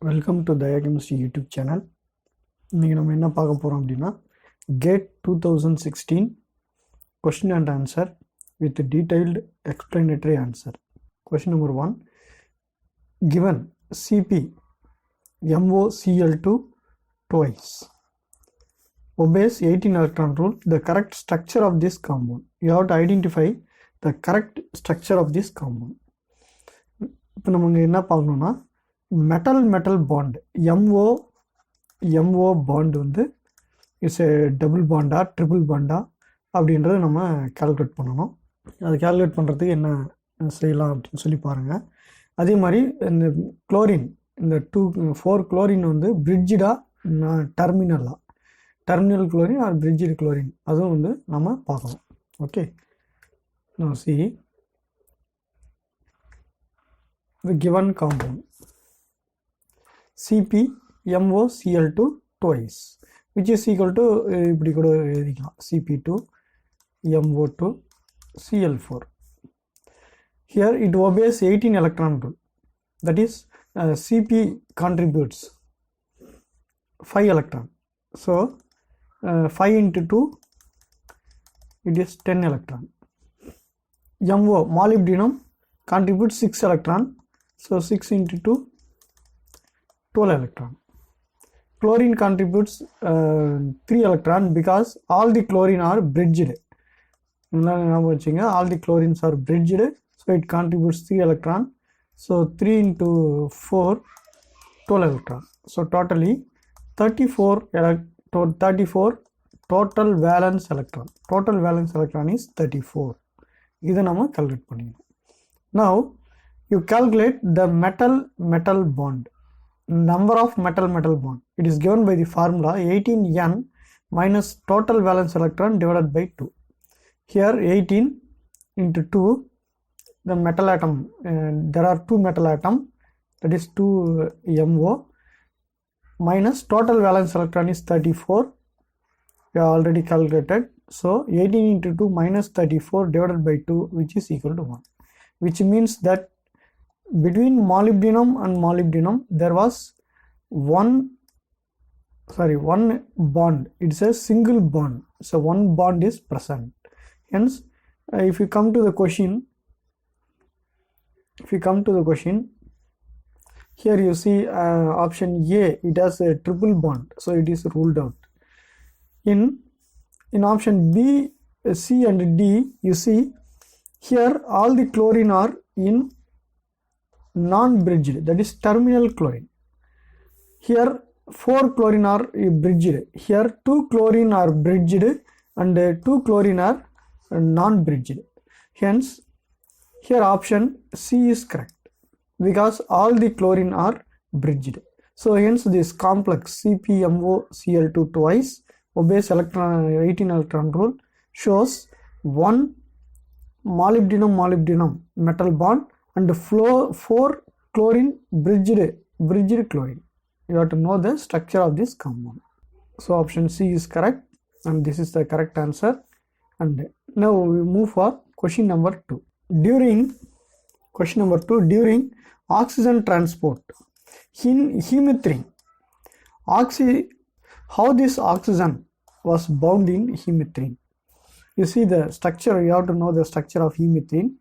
Welcome to டயாகெமிஸ்ட்ரி YouTube channel. இன்றைக்கி நம்ம என்ன பார்க்க போகிறோம் அப்படின்னா, GATE 2016 question and answer with detailed explanatory answer. Question number 1, given Cp MoCl2 twice obeys 18 electron rule, the correct structure of this compound. You have to identify the correct structure of this compound. இப்போ நம்ம இங்கே என்ன பார்க்கணுன்னா, metal bond MO bond வந்து it's A double Panda triple Panda அப்படின்றத நம்ம calculate பண்ணணும். அது கால்குலேட் பண்ணுறதுக்கு என்ன செய்யலாம் அப்படின்னு சொல்லி பாருங்கள். அதே மாதிரி இந்த குளோரின், இந்த 4 குளோரின் வந்து பிரிட்ஜிடா டெர்மினல் குளோரின் ஆர் பிரிட்ஜிடு குளோரின், அதுவும் வந்து நம்ம பார்க்கணும். Okay, now see the given compound Cp MoCl2 twice, which is equal to இப்படி கூட எழுதிக்கலாம், Cp2 MO2 Cl4. Here it obeys 18 electron rule, that is Cp contributes 5 electron, so 5 into 2 it is 10 electron. MO molybdenum contributes 6 electron, so 6 into 2 12 electron. Chlorine contributes 3 electron because all the chlorine are bridged. All the chlorines are bridged, so it contributes 3 electron. So 3 into 4 12 electron. So totally 34 total valence electron. Total valence electron is 34. இதை நம்ம calculate பண்ணிக்கணும். Now you calculate the metal bond, number of metal bond. It is given by the formula 18n minus total valence electron divided by 2. Here 18 into 2, the metal atom, there are 2 metal atom, that is 2 MO, minus total valence electron is 34. We have already calculated. So 18 into 2 minus 34 divided by 2, which is equal to 1, which means that between molybdenum and molybdenum there was one bond. It's a single bond, so one bond is present. Hence if you come to the question, here you see option A, it has a triple bond, so it is ruled out. In option B, C and D, you see here all the chlorine are in non-bridged, that is terminal chlorine. Here 4 chlorine are bridged. Here 2 chlorine are bridged and 2 chlorine are non-bridged. Hence here option C is correct because all the chlorine are bridged. So hence this complex CpMoCl2 twice obeys 18 electron rule, shows one molybdenum metal bond and 4 chlorine bridged chlorine. You have to know the structure of this compound. So option C is correct and this is the correct answer. And now we move for question number 2. During oxygen transport in hemethylene, how this oxygen was bound in hemethylene. You see the structure, you have to know the structure of hemethylene.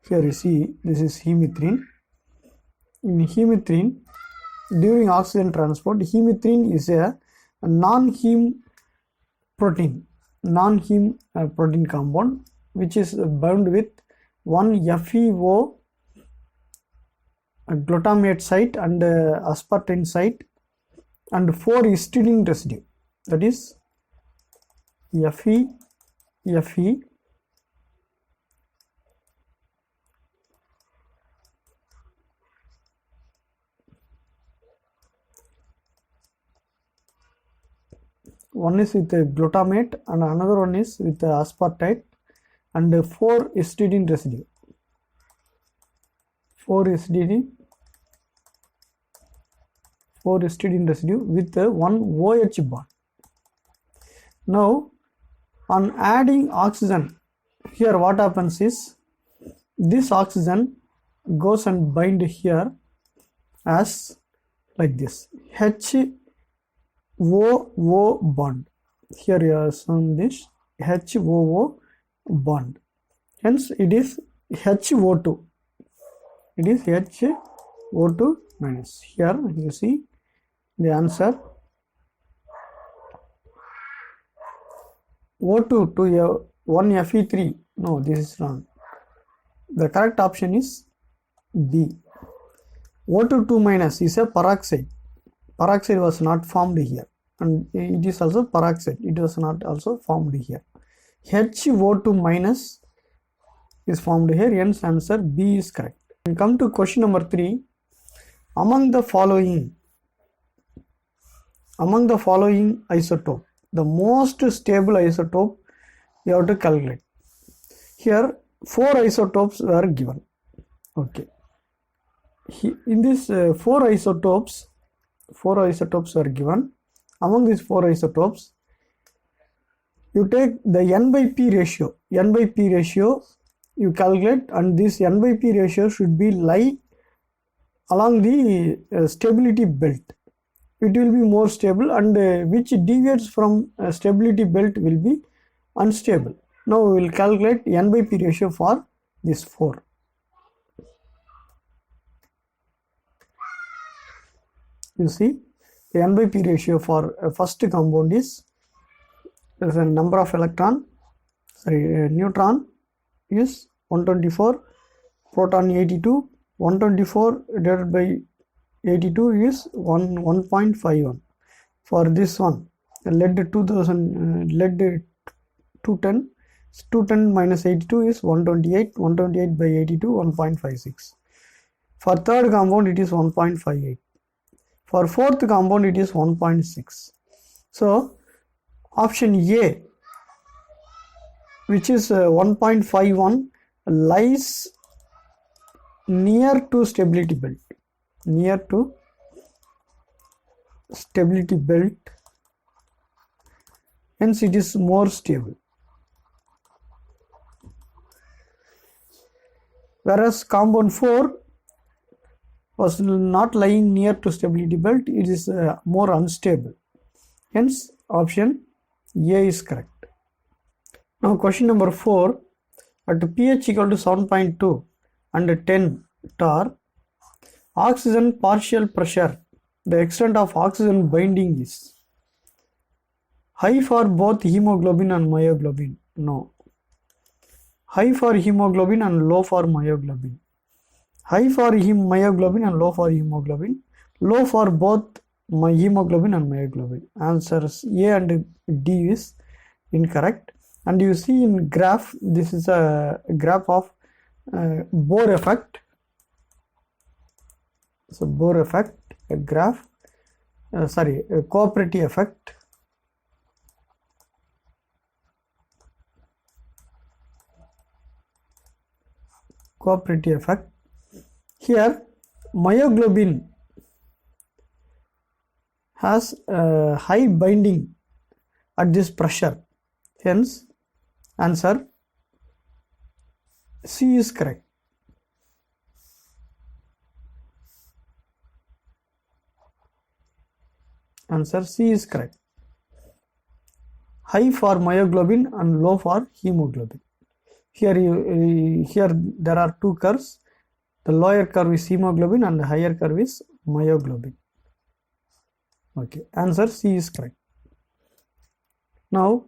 Here you see this is hemethylene. In hemethylene, during oxygen transport, hemethylene is a non-heme protein compound which is bound with one FeO glutamate site and aspartame site and 4 histidine residue, that is Fe one is with glutamate and another one is with aspartate and 4 histidine residue. 4 histidine residue with one OH bond. Now on adding oxygen, here what happens is this oxygen goes and bind here as like this, HOO bond. Here you have shown this HOO bond. Hence it is HO2. It is HO2 minus. Here you see the answer. O2 to 1Fe3. No, this is wrong. The correct option is B. O2 2 minus is a peroxide. Peroxide was not formed here, and it is also peroxide. It was not also formed here. HO2 minus is formed here. Hence answer B is correct. We come to question number 3. Among the following isotope, the most stable isotope you have to calculate. Here 4 isotopes were given. Okay. In this 4 isotopes were given. Among these 4 isotopes, you take the N by P ratio. N by P ratio you calculate, and this N by P ratio should be lie along the stability belt. It will be more stable, and which deviates from stability belt will be unstable. Now we will calculate N by P ratio for this 4. You see, the N by P ratio for first compound is the number of neutron is 124, proton 82, 124 divided by 82 is 1.51. For this one, lead 210 minus 82 is 128, 128 by 82 1.56. For third compound it is 1.58. For fourth compound it is 1.6. So option A, which is 1.51, lies near to stability belt. Near to stability belt, hence it is more stable. Whereas compound 4 was not lying near to stability belt, it is more unstable. Hence option A is correct. Now question number 4. At pH equal to 7.2 and 10 torr, oxygen partial pressure, the extent of oxygen binding is high for both hemoglobin and myoglobin. No. High for hemoglobin and low for myoglobin. High for myoglobin and low for hemoglobin. Low for both hemoglobin and myoglobin. Answers A and D is incorrect. And you see in graph, this is a graph of Bohr effect. So Bohr effect, a graph, a cooperative effect. Cooperative effect. Here myoglobin has high binding at this pressure. Hence answer C is correct. Answer C is correct. High for myoglobin and low for hemoglobin. Here there are two curves. The lower curve is hemoglobin and the higher curve is myoglobin. Okay, answer C is correct. Now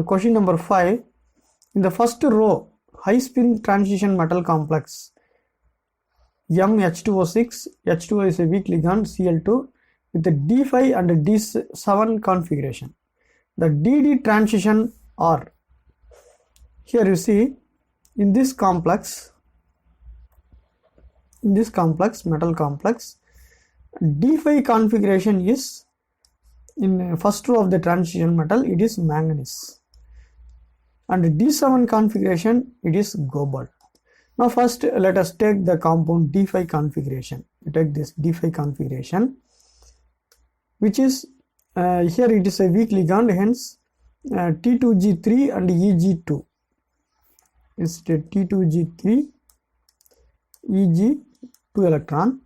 question number 5. In the first row, high spin transition metal complex MH2O6, H2O is a weak ligand, Cl2 with the D5 and D7 configuration. The DD transition R. Here you see in this complex, metal complex, D5 configuration is in first row of the transition metal, it is manganese, and D7 configuration it is cobalt. Now first let us take the compound D5 configuration. We take this D5 configuration, which is here it is a weak ligand, hence T2G3 and EG2. is T2G3 Eg 2 electron.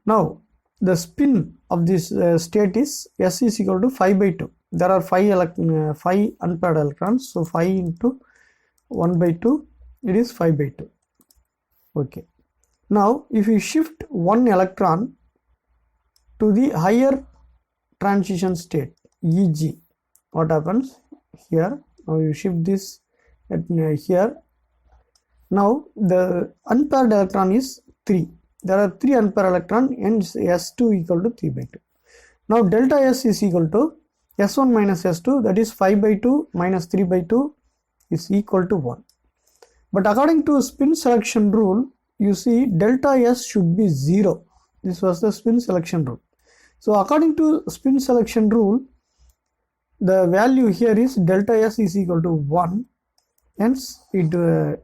Now the spin of this state is S is equal to 5 by 2. There are 5 unpaired electrons, so 5 into 1 by 2, it is 5 by 2. Okay. Now if you shift one electron to the higher transition state Eg, what happens here? Now you shift this at here. Now the unpaired electron is 3. There are 3 unpaired electrons, and S2 equal to 3 by 2. Now delta S is equal to S1 minus S2, that is 5 by 2 minus 3 by 2 is equal to 1. But according to spin selection rule, you see delta S should be 0. This was the spin selection rule. So according to spin selection rule, the value here is delta S is equal to 1. Hence it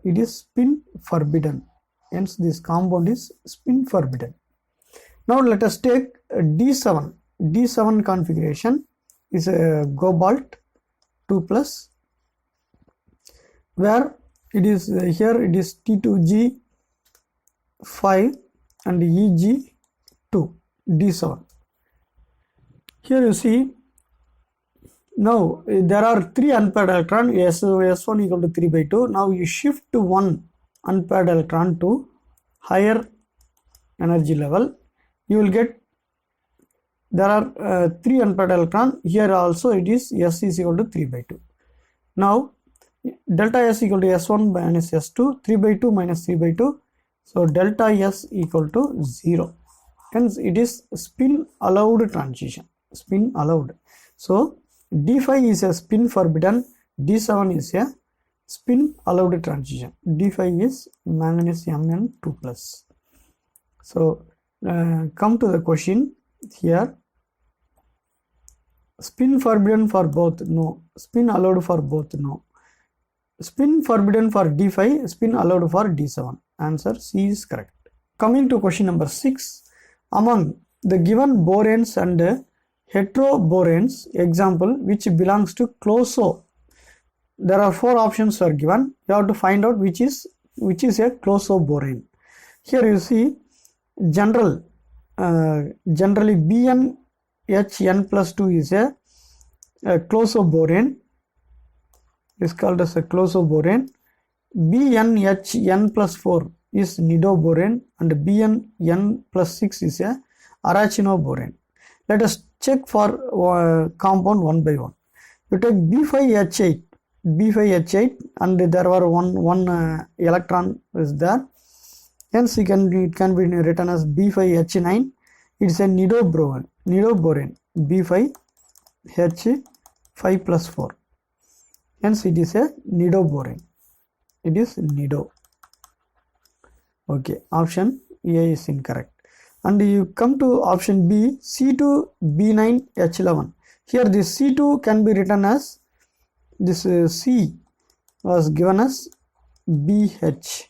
is spin forbidden. Hence this compound is spin forbidden. Now let us take D7. D7 configuration is a cobalt 2 plus, where it is here it is T2G5 and Eg2 D7. Here you see, now there are 3 unpaired electrons, S1 equal to 3 by 2. Now you shift one unpaired electron to higher energy level, you will get there are 3 unpaired electrons. Here also it is S is equal to 3 by 2. Now delta S equal to S1 minus S2, 3 by 2 minus 3 by 2. So delta S equal to 0. Hence it is spin allowed transition. Spin allowed. So D5 is a spin forbidden, D7 is a spin allowed transition. D5 is manganese Mn2 plus. So come to the question here. Spin forbidden for both, no. Spin allowed for both, no. Spin forbidden for D5, spin allowed for D7. Answer C is correct. Coming to question number 6. Among the given boranes and heteroboranes, example which belongs to Closio, there are 4 options are given. You have to find out which is a Closio-borane. Here you see generally BnHn plus 2 is a Closio-borane. Is called as a Closio-borane. BnHn plus 4 is nidoborane, and Bnn plus 6 is a arachinoborane. Let us check for compound one by one. You take B5H8, and there were one electron is there. Hence it can be written as B5H9. It's a nidoborane, B5H5 plus 4. Hence it is a nidoborane. It is nido. Okay, option A is incorrect. And you come to option B, C2B9H11. Here this C2 can be written as, this C was given as BH.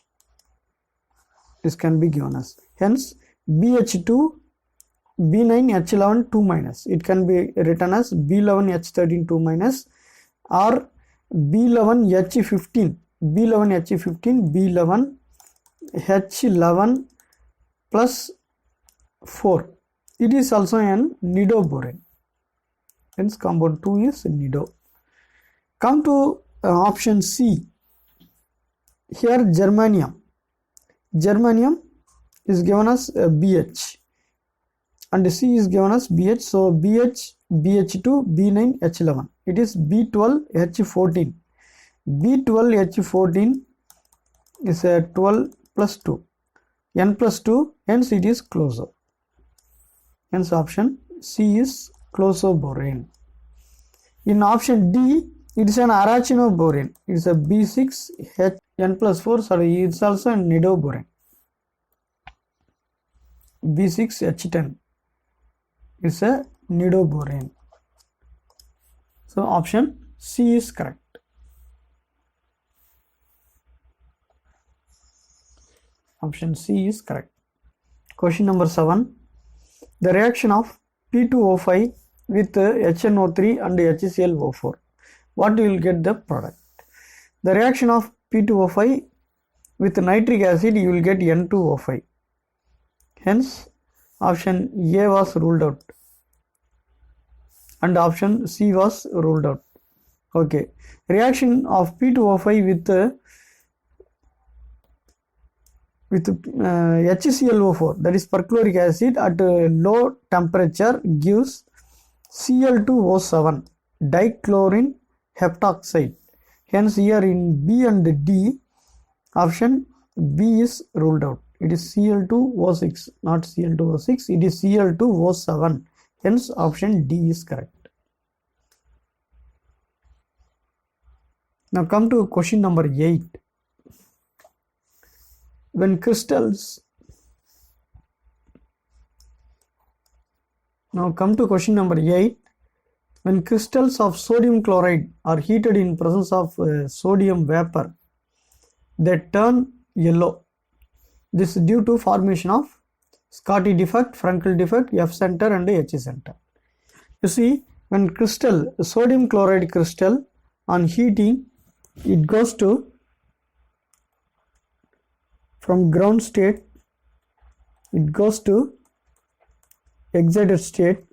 This can be given as, hence BH2 B9H11 2 minus. It can be written as B11H13 2 minus, or B11H15 B11H11 plus 4. It is also an nidoborane. Hence compound 2 is nido. Come to option C. Here germanium is given as BH, and C is given as BH. So BH, BH2, B9H11. It is B12H14. B12H14 is a 12 plus 2. N plus 2. Hence it is Closio. Hence option C is Closio-borane. In option D, it is an arachinoborane. It is a B6N plus 4. Sorry, it's also a nidoborane. B6H10 is a nidoborane. So option C is correct. Option C is correct. Question number 7. The reaction of P2O5 with HNO3 and HClO4. What you will get the product? The reaction of P2O5 with nitric acid, you will get N2O5. Hence, option A was ruled out and option C was ruled out. Okay, reaction of P2O5 with HClO4, that is perchloric acid, at low temperature gives Cl2O7 dichlorine heptoxide. Hence, here in B and D, option B is ruled out. It is Cl2O6, not Cl2O6, it is Cl2O7. Hence, option D is correct. Now come to question number 8. When crystals, now come to question number 8. When crystals of sodium chloride are heated in presence of sodium vapor, they turn yellow. This is due to formation of Scotty defect, Frankel defect, F center and H center. You see, when crystal, sodium chloride crystal, on heating, it goes to, from ground state, it goes to excited state,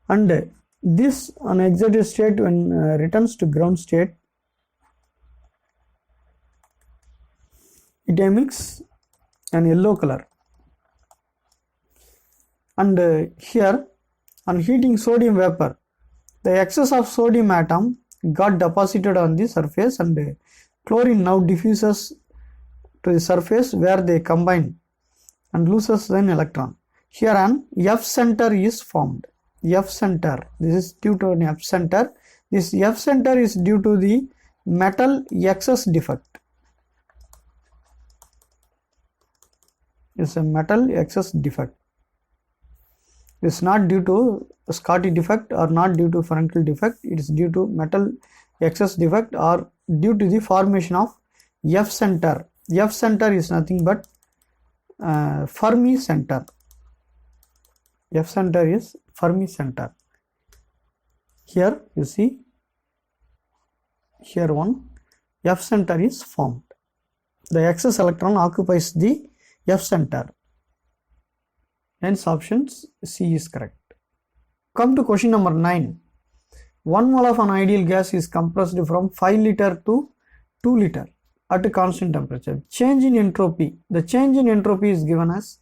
and this on excited state, when returns to ground state, it emits an yellow color. And here on heating sodium vapor, the excess of sodium atom got deposited on the surface, and chlorine now diffuses to the surface where they combine and loses an electron. Here an F center is formed. F center, this is due to an F center. This F center is due to the metal excess defect. It's a metal excess defect. It's not due to Scotty defect or not due to Frankel defect. It is due to metal excess defect or due to the formation of F center. F center is nothing but Fermi center. F center is Fermi center. Here you see, here one F center is formed. The excess electron occupies the F center. Hence option C is correct. Come to question number 9. 1 mole of an ideal gas is compressed from 5 liter to 2 liter at a constant temperature. Change in entropy. The change in entropy is given as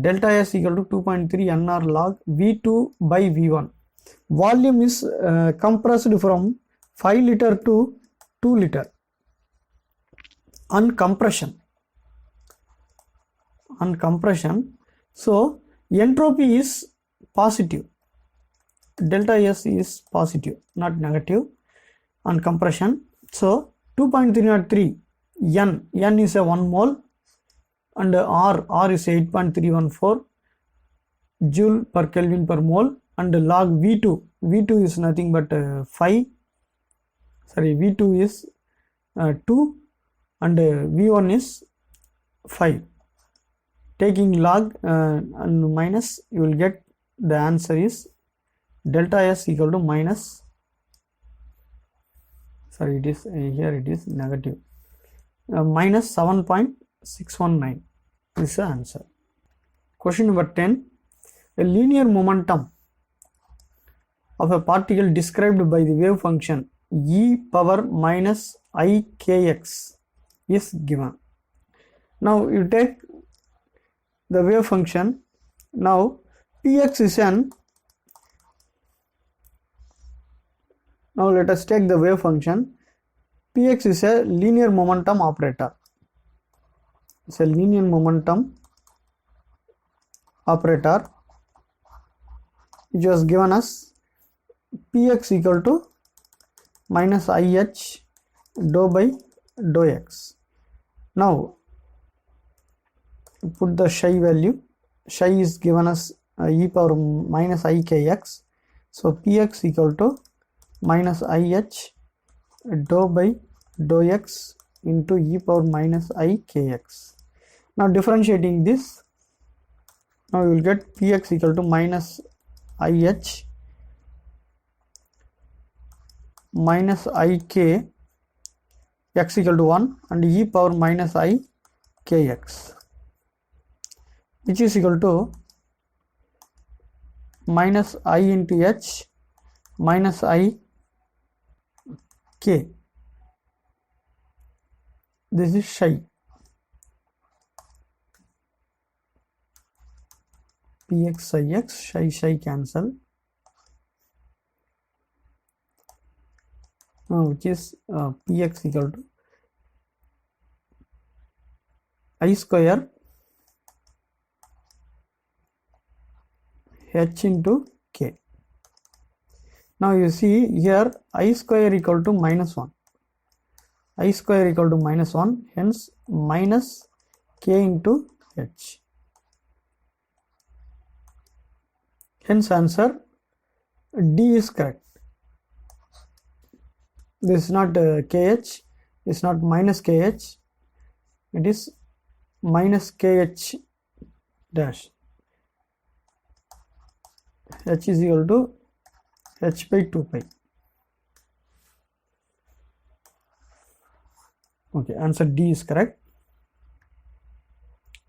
delta S equal to 2.3 nr log V2 by V1. Volume is compressed from 5 liter to 2 liter on compression. So entropy is positive. Delta S is positive, not negative on compression. So 2.303 N is a 1 mole and R is 8.314 joule per Kelvin per mole, and log V2 is nothing but V2 is 2 and V1 is 5. Taking log and minus, you will get the answer is delta S equal to minus, here it is negative, minus 7.619 is the answer. Question number 10. A linear momentum of a particle described by the wave function e power minus ikx is given. Now you take the wave function. Now px is an, now let us take the wave function. Px is a linear momentum operator. It's a linear momentum operator which was given as px equal to minus ih dou by dou x. Now put the psi value. Psi is given as e power minus ikx. So px equal to minus ih dou by dou x into e power minus ikx. Now differentiating this, now you will get px equal to minus ih minus ik x equal to 1 and e power minus I kx, which is equal to minus I into h minus I k. This is psi. Px psi x, psi cancel, which is px equal to I square h into k. Now you see here I square equal to minus 1. I square equal to minus 1, hence minus k into h. Hence answer D is correct. This is not kh, it's not minus kh, it is minus kh dash. H is equal to h by 2 pi. Okay, answer D is correct.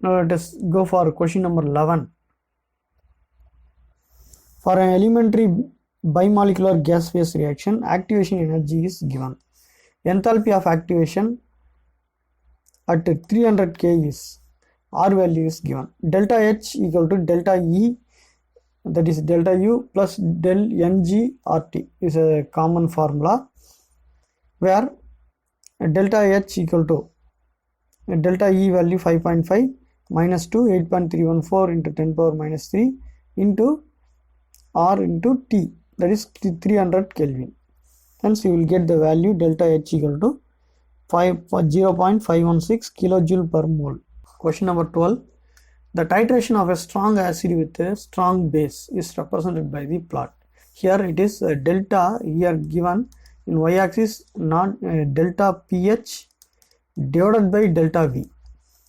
Now let us go for question number 11. For an elementary bimolecular gas phase reaction, activation energy is given. Enthalpy of activation at 300 K is, R value is given. Delta H equal to delta E, that is delta U plus del Ng RT is a common formula, where delta H equal to delta E value 5.5 minus 2, 8.314 into 10 power minus 3 into R into T, that is 300 Kelvin. Hence you will get the value delta H equal to 0.516 kilojoule per mole. Question number 12. The titration of a strong acid with a strong base is represented by the plot. Here it is delta, here given in y-axis, not delta pH divided by delta V.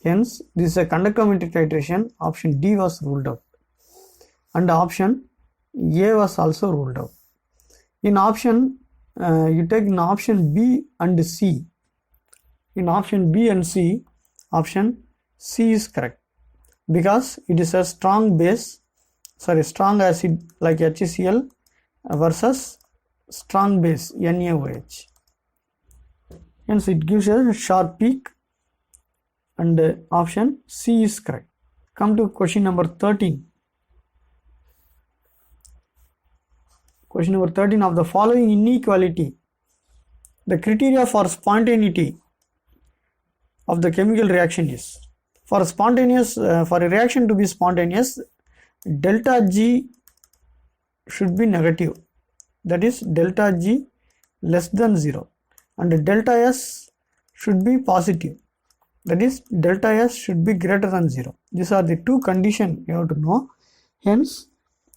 Hence this is a conductometric titration. Option D was ruled out and option A was also ruled out. In option you take in option B and C. In option B and C, option C is correct, because it is a strong base, strong acid like HCl versus strong base NaOH. Hence it gives a sharp peak and option C is correct. Come to question number 13. Question number 13. Of the following inequality, the criteria for spontaneity of the chemical reaction is, for a reaction to be spontaneous, delta G should be negative, that is delta G less than 0, and delta S should be positive, that is delta S should be greater than 0. These are the two conditions you have to know. Hence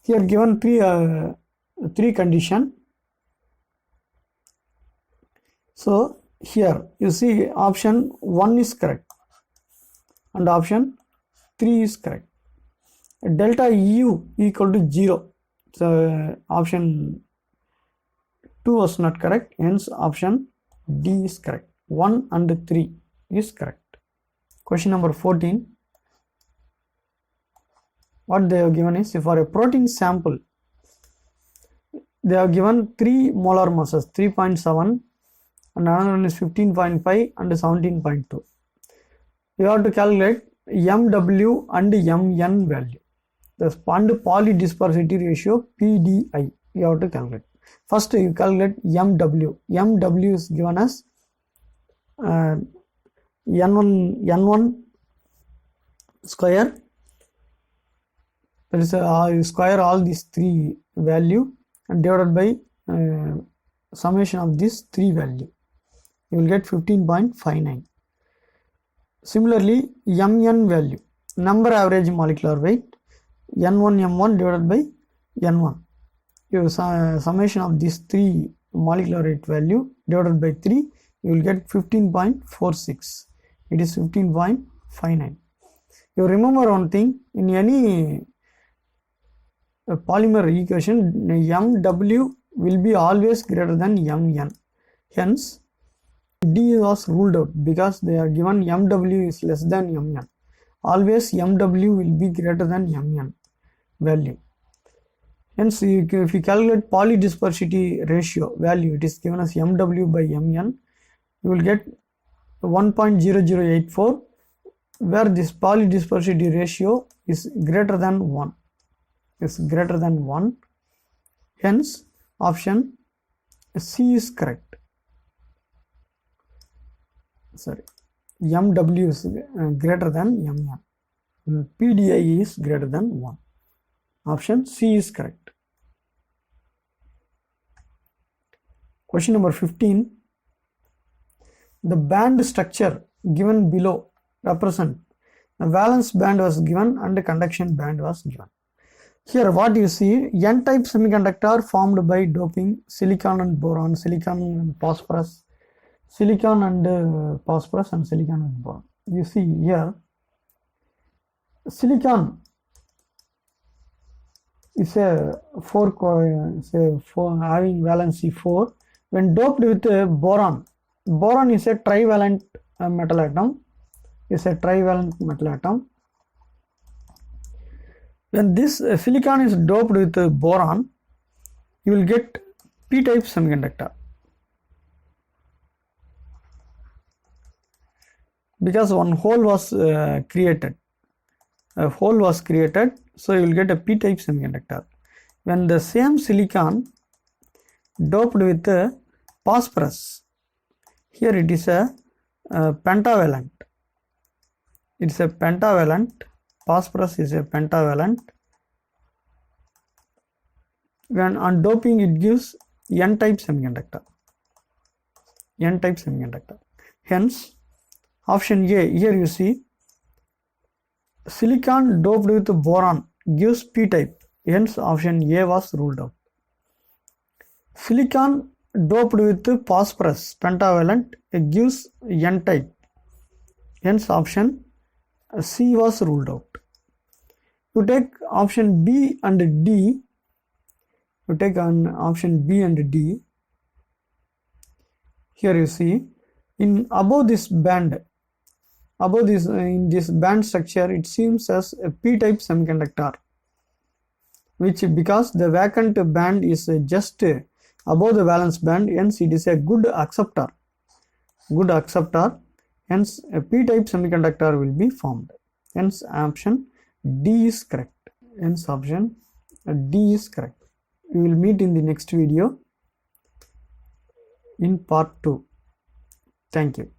here given three condition. So here you see option 1 is correct and option 3 is correct. Delta U equal to 0. So option 2 was not correct. Hence option D is correct. 1 and 3 is correct. Question number 14. What they have given is, for a protein sample, they have given 3 molar masses, 3.7 and another one is 15.5 and 17.2. You have to calculate MW and MN value. The polydispersity ratio PDI you have to calculate. First you calculate MW. MW is given as N1 square. That is you square all these 3 value and divided by summation of these 3 value. You will get 15.59. Similarly, Mn value, number average molecular weight, N1 M1 divided by N1. You summation of these 3 molecular weight value divided by 3, you will get 15.46. It is 15.59. You remember one thing, in any polymer equation, MW will be always greater than Mn. Hence D was ruled out because they are given MW is less than MN. Always MW will be greater than MN value. Hence, if you calculate polydispersity ratio value, it is given as MW by MN, you will get 1.0084, where this polydispersity ratio is greater than 1. Hence, option C is correct. Sorry, MW is greater than MN. PDI is greater than 1. Option C is correct. Question number 15. The band structure given below represent the valence band was given and the conduction band was given. Here what you see, N-type semiconductor formed by doping silicon and boron, silicon and phosphorus, silicon and phosphorus and silicon and boron. You see here, silicon is a having valency 4 when doped with boron. Boron is a trivalent metal atom. When this silicon is doped with boron, you will get p-type semiconductor, because one hole was created. A hole was created, so you will get a p-type semiconductor. When the same silicon doped with phosphorus, here it is a pentavalent. It's a pentavalent. Phosphorus is a pentavalent. When on doping, it gives N-type semiconductor. Hence, option A, here you see, silicon doped with boron gives p-type. Hence, option A was ruled out. Silicon doped with phosphorus pentavalent gives N-type. Hence, option C was ruled out. You take option B and D. You take on option B and D. Here you see, in above this band, in this band structure, it seems as a p-type semiconductor, which because the vacant band is just above the valence band, hence it is a good acceptor. Hence a p-type semiconductor will be formed. Hence option D is correct. We will meet in the next video in part 2. Thank you.